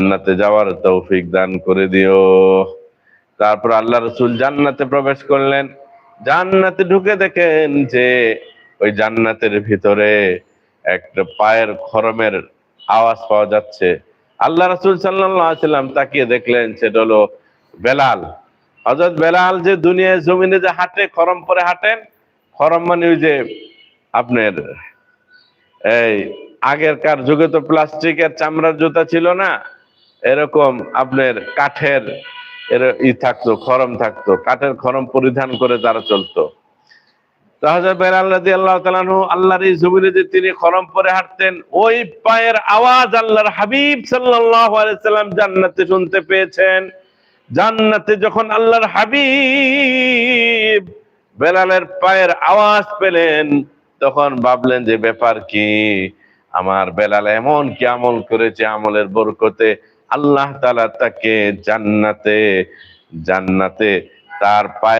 জান্নাতে যাওয়ার তৌফিক দান করে দিও। তারপর আল্লাহ রসুল জান্নাতে প্রবেশ করলেন। জান্নাতে ঢুকে দেখেন যে ওই জান্নাতের ভিতরে একটা পায়ের খরমের আওয়াজ পাওয়া যাচ্ছে। আল্লাহ রসুল সাল্লাল্লাহু আলাইহি সাল্লাম তাকিয়ে দেখলেন সেটা হলো বেলাল। হযরত বেলাল যে দুনিয়ায় জমিনে যে হাঁটে, খরম পরে হাঁটেন। খরম মানে ওই যে আপনার এই আগেরকার যুগে তো প্লাস্টিকের চামড়ার জুতা ছিল না, এরকম আপনার কাঠের থাকতো, খরম থাকতো, কাঠের খরম পরিধান করে তারা চলতো। তো হযরত বেলাল রাদিয়াল্লাহু তাআলা আনহু আল্লাহর এই জমিনে যে তিনি খরম পরে হাঁটতেন, ওই পায়ের আওয়াজ আল্লাহর হাবিব সাল্লাল্লাহু আলাইহি সাল্লাম জান্নাতে শুনতে পেয়েছেন। জান্নাতে যখন আল্লাহর হাবিব বেলালের পায়ের আওয়াজ পেলেন, তখন ভাবলেন যে ব্যাপার কি, আমার বেলাল এমন কি আমল করেছে, আমলের বরকতে আল্লাহ তাআলা তাকে জান্নাতে জান্নাতে তার পায়ে